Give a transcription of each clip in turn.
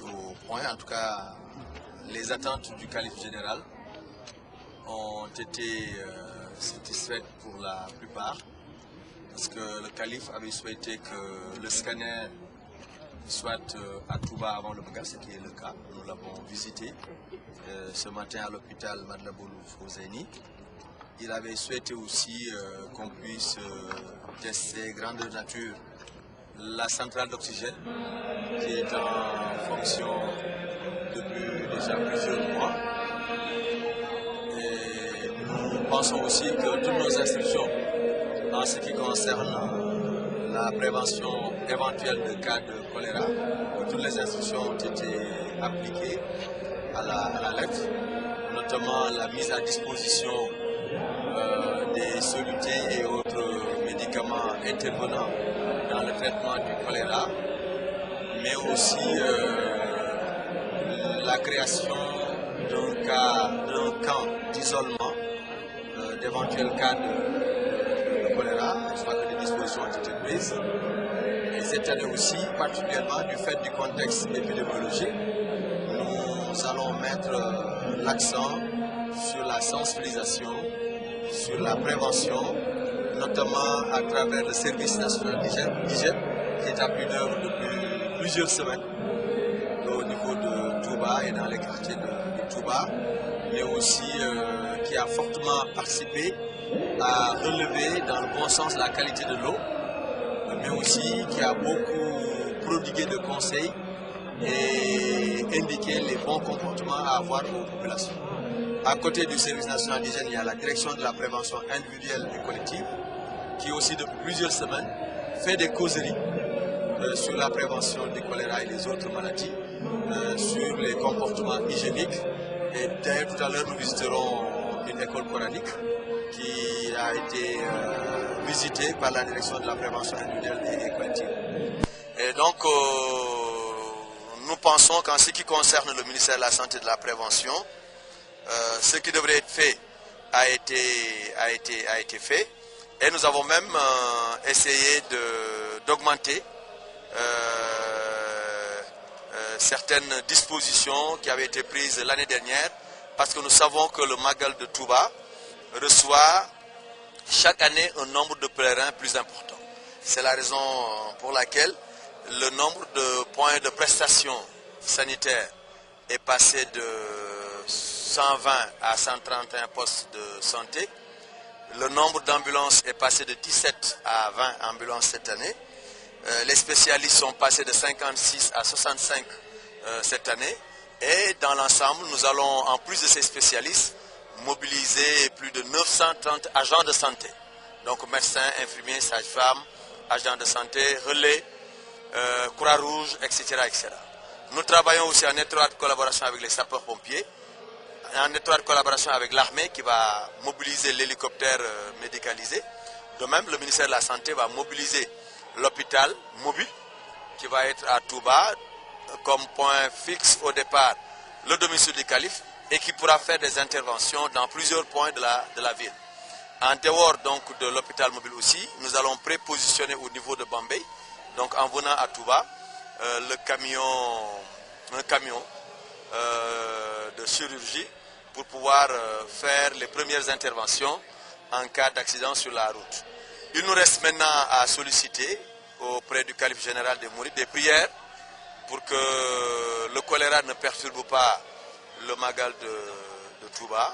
au point. En tout cas, les attentes du calife général ont été satisfaites pour la plupart. Parce que le calife avait souhaité que le scanner soit à Touba avant le Magal, ce qui est le cas. Nous l'avons visité ce matin à l'hôpital Madlaboul Fouzaini. Il avait souhaité aussi qu'on puisse tester grandeur nature la centrale d'oxygène qui est en fonction depuis déjà plusieurs mois. Et nous pensons aussi que toutes nos instructions en ce qui concerne la prévention éventuelle de cas de choléra, toutes les instructions ont été appliquées à la lettre, notamment la mise à disposition des solutés et autres médicaments intervenant dans le traitement du choléra, mais aussi la création d'un camp d'isolement d'éventuels cas de choléra. Je crois que des dispositions ont été prises. Et cette année aussi, particulièrement du fait du contexte épidémiologique, nous allons mettre l'accent sur la sensibilisation, sur la prévention, notamment à travers le service national d'hygiène qui est à plus d'œuvre depuis plusieurs semaines au niveau de Touba et dans les quartiers de Touba, mais aussi qui a fortement participé à relever dans le bon sens la qualité de l'eau, mais aussi qui a beaucoup prodigué de conseils et indiqué les bons comportements à avoir aux populations. À côté du service national d'hygiène, il y a la direction de la prévention individuelle et collective qui aussi depuis plusieurs semaines fait des causeries sur la prévention du choléra et les autres maladies, sur les comportements hygiéniques. Et d'ailleurs tout à l'heure nous visiterons une école coranique qui a été visitée par la direction de la prévention individuelle et collective. Et donc nous pensons qu'en ce qui concerne le ministère de la Santé et de la Prévention, ce qui devrait être fait a été fait, et nous avons même essayé d'augmenter certaines dispositions qui avaient été prises l'année dernière, parce que nous savons que le Magal de Touba reçoit chaque année un nombre de pèlerins plus important. C'est la raison pour laquelle le nombre de points de prestation sanitaire est passé de 120 à 131 postes de santé. Le nombre d'ambulances est passé de 17 à 20 ambulances cette année. Les spécialistes sont passés de 56 à 65 cette année. Et dans l'ensemble, nous allons, en plus de ces spécialistes, mobiliser plus de 930 agents de santé. Donc médecins, infirmiers, sages-femmes, agents de santé, relais, Croix-Rouge, etc., etc. Nous travaillons aussi en étroite collaboration avec les sapeurs-pompiers, en étroite collaboration avec l'armée qui va mobiliser l'hélicoptère médicalisé. De même, le ministère de la Santé va mobiliser l'hôpital mobile qui va être à Touba comme point fixe au départ le domicile du calife et qui pourra faire des interventions dans plusieurs points de la ville. En dehors donc de l'hôpital mobile aussi, nous allons prépositionner au niveau de Bambey, donc en venant à Touba, un camion de chirurgie pour pouvoir faire les premières interventions en cas d'accident sur la route. Il nous reste maintenant à solliciter auprès du calife général des Mourides des prières pour que le choléra ne perturbe pas le Magal de Touba.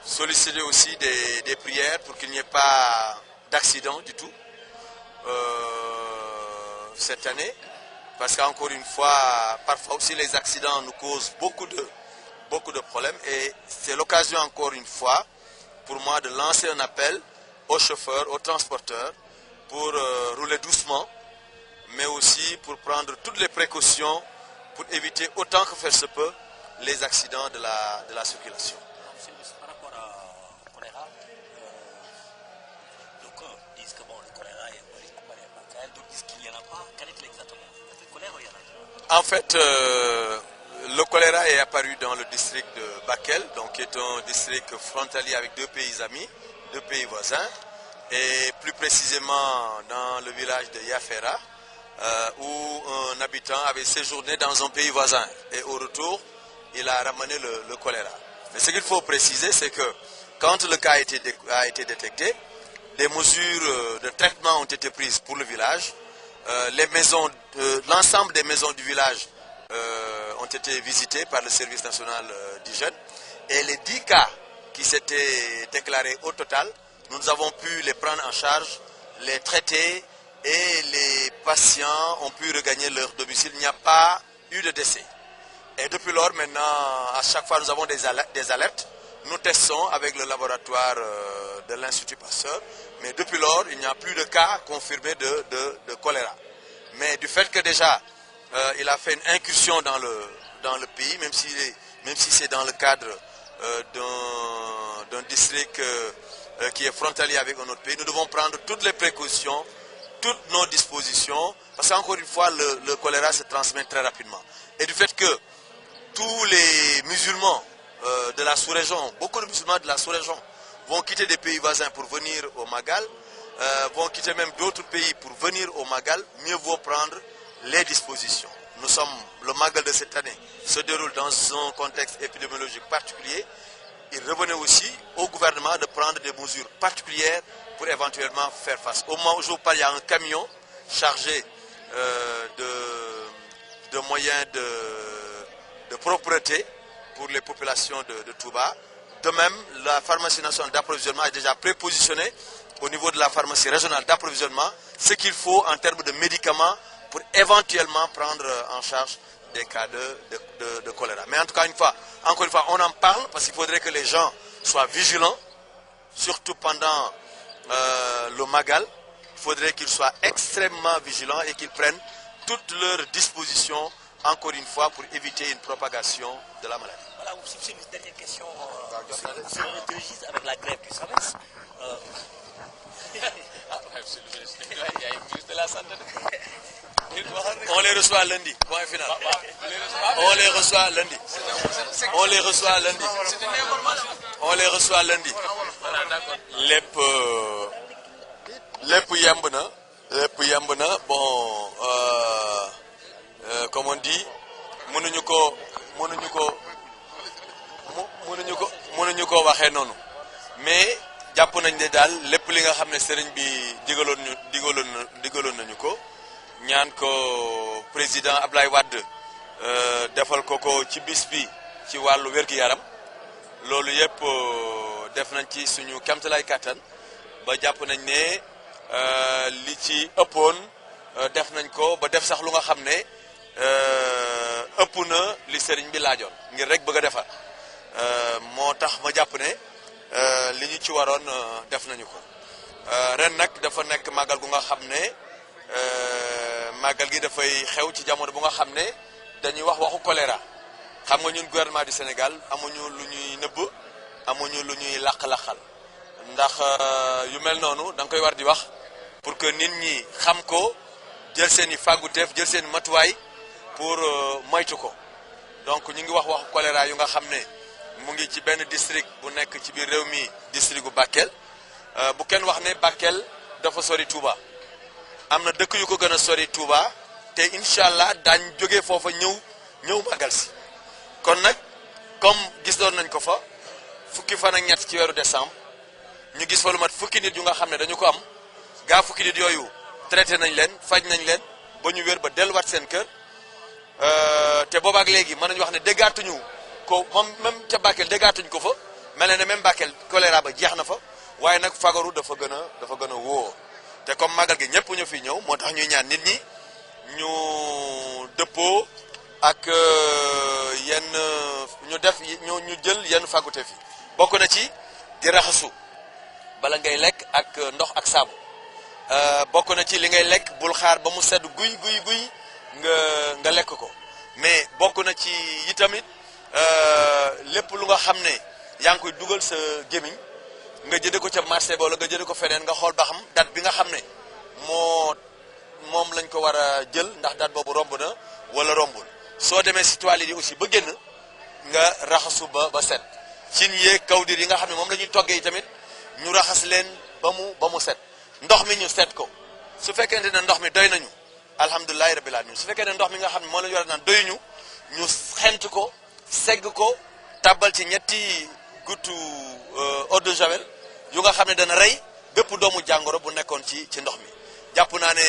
Solliciter aussi des prières pour qu'il n'y ait pas d'accident du tout cette année. Parce qu'encore une fois, parfois aussi les accidents nous causent beaucoup de problèmes. Et c'est l'occasion encore une fois pour moi de lancer un appel aux chauffeurs, aux transporteurs pour rouler doucement, mais aussi pour prendre toutes les précautions pour éviter autant que faire se peut les accidents de la circulation. Par rapport au choléra, d'aucuns disent que bon, le choléra est apparu à Bakel, d'autres disent qu'il n'y en a pas. Quel est exactement? Le choléra, il y en a? En fait, le choléra est apparu dans le district de Bakel, donc qui est un district frontalier avec deux pays amis, deux pays voisins, et plus précisément dans le village de Yafera, où un habitant avait séjourné dans un pays voisin et au retour, il a ramené le choléra. Mais ce qu'il faut préciser, c'est que quand le cas a été détecté, des mesures de traitement ont été prises pour le village. L'ensemble des maisons du village ont été visitées par le service national d'hygiène. Et les 10 cas qui s'étaient déclarés au total, nous avons pu les prendre en charge, les traiter et les patients ont pu regagner leur domicile. Il n'y a pas eu de décès. Et depuis lors, maintenant, à chaque fois, nous avons des alertes. Nous testons avec le laboratoire de l'Institut Pasteur. Mais depuis lors, il n'y a plus de cas confirmés de choléra. Mais du fait que déjà, il a fait une incursion dans le pays, même si c'est dans le cadre d'un district qui est frontalier avec un autre pays, nous devons prendre toutes les précautions, toutes nos dispositions, parce qu'encore une fois, le choléra se transmet très rapidement. Et du fait que tous les musulmans de la sous-région, beaucoup de musulmans de la sous-région vont quitter des pays voisins pour venir au Magal, vont quitter même d'autres pays pour venir au Magal, mieux vaut prendre les dispositions. Le Magal de cette année se déroule dans un contexte épidémiologique particulier. Il revenait aussi au gouvernement de prendre des mesures particulières pour éventuellement faire face. Au moment où je vous parle, il y a un camion chargé de moyens de propreté pour les populations de Touba. De même, la pharmacie nationale d'approvisionnement est déjà prépositionnée au niveau de la pharmacie régionale d'approvisionnement, ce qu'il faut en termes de médicaments pour éventuellement prendre en charge des cas de choléra. Mais en tout cas, encore une fois, on en parle parce qu'il faudrait que les gens soient vigilants, surtout pendant le Magal. Il faudrait qu'ils soient extrêmement vigilants et qu'ils prennent toutes leurs dispositions, encore une fois, pour éviter une propagation de la maladie. Voilà, c'est une dernière question sur le registre avec la grève du SAMES. On les reçoit lundi, point final. On les reçoit lundi. On les reçoit lundi. On les reçoit lundi. Lépp yemb na bon comme on dit mënuñu ko waxee noonu mais jàpp nañ ne daal lépp li nga xam ne sëriñ bi digaloon nañu ko ñaan ko président Ablaye Wade defal ko ci bis bi ci wàllu wér-gi-yaram loolu yëpp def nañ ci suñu kamtalaay kattan ba jàpp nañ ne li ci ëppoon def nañ ko ba def sax lu nga xam ne ëpp na li sëriñ bi laajoon ngir rek bëgg a defar moo tax ma jàpp ne li ñu ci waroon def nañu ko ren nag dafa nekk màggal gu nga xam ne màggal gi dafay xew ci jamono bu nga xam ne dañuy waxu choléra xam nga ñun gouvernement du Sénégal amuñu lu ñuy nëbb amuñu lu ñuy laq-laqal ndax yu mel noonu da nga koy war di wax pour que nit ñi xam ko jël seen i fàgguteef jël seen matuwaay pour moytu ko donc ñu ngi waxu choléra yu nga xam ne mu ngi ci benn district bu nekk ci biir réew mi district bu Bakel bu kenn wax ne Bakel dafa sori Touba am na dëkk yu ko gën a sori Touba te incha allah daañ jógee foofa ñëw màggal si kon nag comme gis doon nañ ko fa fukki fan ak ñett ci weeru décembre ñu gis fa lu mat fukki nit yu nga xam ne dañu ko am gaa fukki nit yooyu traité nañ leen faj nañ leen ba ñu wér ba delluwaat seen kër te boobaak léegi mën nañu wax ne déggaatuñu ko moom même ca Bakel déggaatuñ ko fa mel na ne même Bakel choléra ba jeex na fa waaye nag fagaru dafa gën a wóor te comme màggal gi ñëpp ñu fi ñëw moo tax ñuy ñaan nit ñi ñu dëppoo ak ñu jël yenn fagute fi bokk na ci di raxasu bala ngay lekk ak ndox ak saabu bokk na ci li ngay lekk bul xaar ba mu sedd guy nga lekk ko mais bokk na ci itamit lépp lu nga xam ne yaa ngi koy dugal sa gémmiñ nga jënde ko ca marché ba wala nga jënde ko feneen nga xool ba xam date bi nga xam ne moom lañ ko war a jël ndax date boobu romb na wala rombul soo demee si toilette yi aussi ba génn nga raxasu ba set cin yeeg kawdir yi nga xam ne moom la ñuy toggee yi tamit ñu raxas leen ba mu set ndox mi ñu set ko su fekkente ne ndox mi doy nañu alhamdulilahi rabbil alamin su fekkee ne ndox mi nga xam ne moo la ñu war a naan doyuñu ñu xent ko segg ko tàbbal ci ñetti guttu eau de javel yu nga xam ne dana rey bépp doomu jàngoro bu nekkoon ci ndox mi jàpp naa ne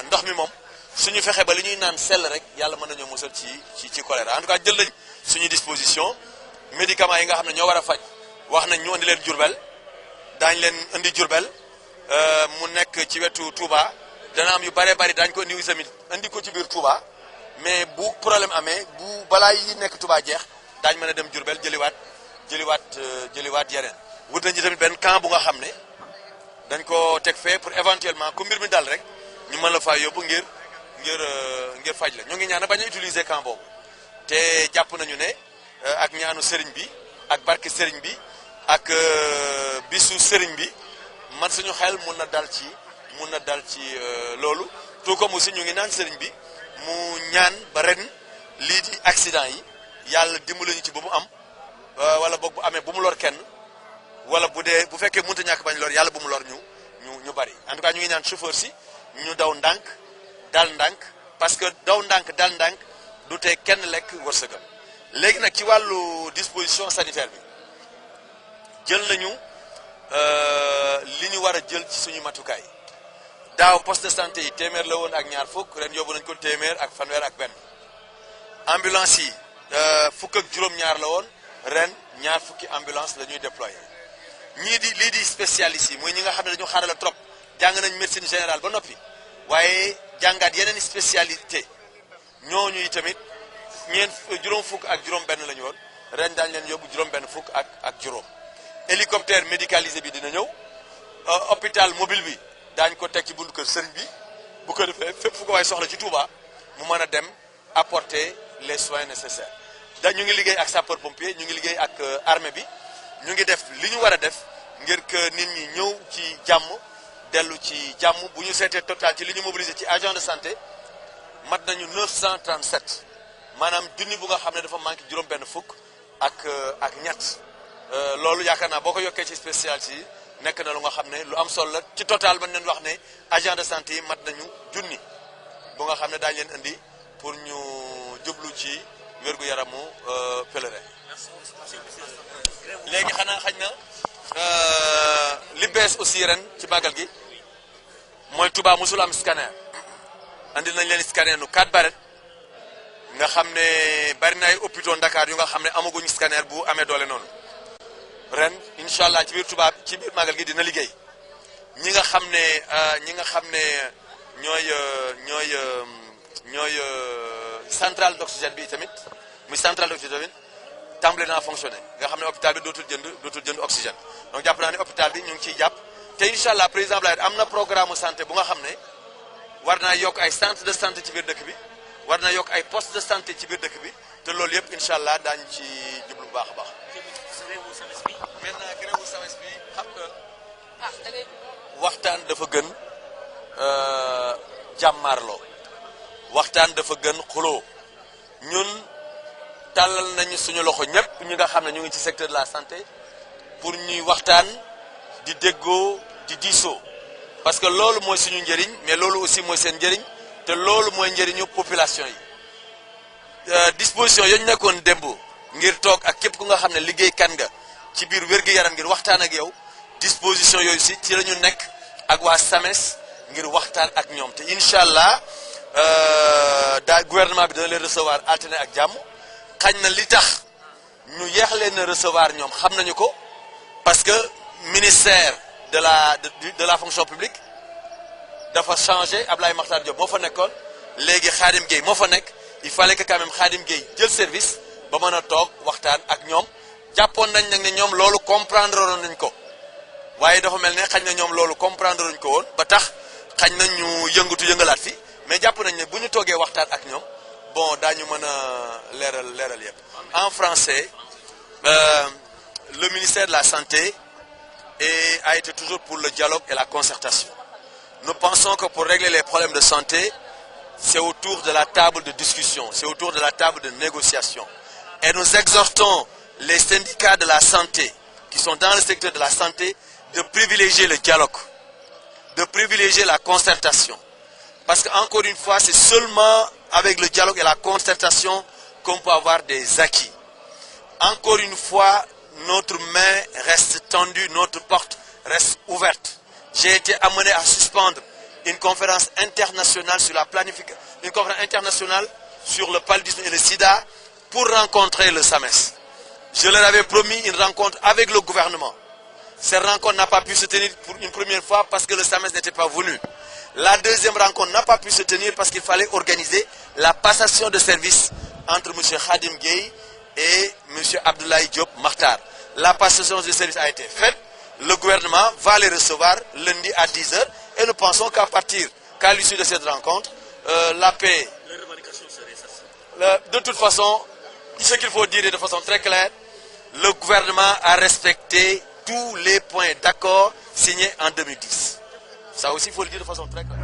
ndox mi moom suñu fexe ba li ñuy naan sell rek yàlla mën nañoo musal ci choléra en tout cas jël nañ suñu disposition médicaments yi nga xam ne ñoo war a faj wax nañ ñu indi leen Diourbel daañ leen indi Diourbel mu nekk ci wetu Touba dana am yu bare bari daañ ko indi tamit indi ko ci biir Touba mais bu problème amee bu balaa yi nekk Touba jeex daañ mën a dem Diourbel jëliwaat yeneen wut nañ ci tamit benn camp bu nga xam ne dañ ko teg fee pour éventuellement ku mbir mi dal rek ñu mën la faa yóbbu ngir faj la ñu ngi ñaan bañ a utiliser camp boobu te jàpp nañu ne ak ñaanu sëriñ bi ak barke sëriñ bi ak bisu sëriñ bi man suñu xel mun na dal ci loolu tout comme aussi ñu ngi naan sëriñ bi mu ñaan ba ren lii di accident yi yàlla dimbali ñu ci ba mu am wala boog bu amee bu mu lor kenn wala bu fekkee mënut a ñàkk bañ lor yàlla bu mu lor ñu bari en tout cas ñu ngi ñaan chauffeur si ñu daw ndànk dal ndànk parce que daw ndànk dal ndànk du tee kenn lekk wërsëgam léegi nag ci wàllu disposition sanitaire bi jël nañu li ñu war a jël ci suñu matukaay daaw poste de santé yi téeméer la woon ak ñaar fukk ren yóbbu nañ ko téeméer ak fanweer ak benn ambulance yi fukk ak juróom-ñaar la woon ren ñaar fukki ambulance la ñuy déployer lii di spécialiste yi mooy ñi nga xam ne dañu xarala trop jàng nañ médecine générale ba noppi waaye jàngaat yeneen spécialité ñooñu tamit juróom fukk ak juróom benn la ñu woon ren daañu leen yóbbu juróom benn fukk ak juróom hélicoptère médicalisé bi dina ñëw hôpital mobile bi daañ ko teg ci buntu kër sëriñ bi bu ko defee fépp fu ko waaye soxla ci Touba mu mën a dem apporter les soins nécessaires ñu ngi liggéey ak sapeur pompier ñu ngi liggéey ak armée bi ñu ngi def li ñu war a def ngir que nit ñi ñëw ci jàmm dellu ci jàmm bu ñu seetee total ci li ñu mobilisé ci agent de santé mat nañu 937 maanaam junni bu nga xam ne dafa manqué juróom benn fukk ak ñett loolu yaakaar naa boo ko yokkee ci spécialité yi nekk na lu nga xam ne lu am solo la ci total ba leen wax ne agent de santé yi mat nañu junni bu nga xam ne daañu leen indi pour ñu jublu ci wér-gu-yaramu pèlerin léegi xanaa xaj na li bees aussi ren ci màggal gi mooy Touba musul am scanner andi nañ leen scanner nu 4 barrettes nga xam ne bari na ay hôpitaux Dakar yu nga xam ne amaguñ scanner bu amee doole noonu ren incha allah ci biir Touba ci biir màggal gi dina liggéey ñi nga xam ne ñooy centrale d'oxygène bi tamit muy centrale d'oxygène tamit tàmbale naa fonctionné nga xam ne hôpital bi dootul jënd oxygène donc jàpp naa ne hôpital bi ñu ngi ciy jàpp te incha allah président Blay am na programme santé bu nga xam ne war naa yokk ay centre de santé ci biir dëkk bi war naa yokk ay poste de santé ci biir dëkk bi te loolu yëpp incha allah daañu ci jublu bu baax a baax. maintenant grève SAMES bi xam nga waxtaan dafa gën jàmmaarloo waxtaan dafa gën xuloo ñun tàllal nañu suñu loxo ñëpp ñi nga xam ne ñu ngi ci secteur de la santé pour ñuy waxtaan di déggoo di diisoo parce que loolu mooy suñu njëriñ mais loolu aussi mooy seen njëriñ te loolu mooy njëriñu population yi disposition yooyu nekkoon démb ngir toog ak képp ku nga xam ne liggéey kan nga ci biir wér-gu-yaram ngir waxtaan ak yow disposition yooyu si ci la ñu nekk ak waa SAMES ngir waxtaan ak ñoom te incha allah gouvernement bi dana leen recevoir altine ak jàmm xañ na li tax ñu yeex leen a recevoir ñoom xam nañu ko parce que ministère de la fonction publique dafa changé Ablaye Makhtar Diop moo fa nekkoon léegi Khadim Gueye moo fa nekk il fallait que quand même Khadim Gueye jël service ba mën a toog waxtaan ak ñoom jàppoon nañ nag ne ñoom loolu comprendre nañ ko waaye dafa mel ne xañ na ñoom loolu comprendre nañ ko woon ba tax xañ na ñu yëngalaat fi mais jàpp nañ ne bu ñu toogee waxtaan ak ñoom bon daañu mën a leeral yëpp en français le ministère de la santé a été toujours pour le dialogue et la concertation. Nous pensons que pour régler les problèmes de santé, c'est autour de la table de discussion, c'est autour de la table de négociation. Et nous exhortons les syndicats de la santé, qui sont dans le secteur de la santé, de privilégier le dialogue, de privilégier la concertation, Parce qu'encore une fois, c'est seulement avec le dialogue et la concertation qu'on peut avoir des acquis. Encore une fois, notre main reste tendue, notre porte reste ouverte. J'ai été amené à suspendre une conférence internationale sur la planification, une conférence internationale sur le paludisme et le sida pour rencontrer le SAMES. Je leur avais promis une rencontre avec le gouvernement. Cette rencontre n'a pas pu se tenir pour une première fois parce que le SAMES n'était pas venu. La deuxième rencontre n'a pas pu se tenir parce qu'il fallait organiser la passation de service entre M. Khadim Gueye et M. Abdoulaye Diop Makhtar. La passation de service a été faite. Le gouvernement va les recevoir lundi à 10 h et nous pensons qu'à l'issue de cette rencontre, la paix... De toute façon, ce qu'il faut dire de façon très claire, le gouvernement a respecté tous les points d'accord signés en 2010. Ça aussi, il faut le dire de façon très claire.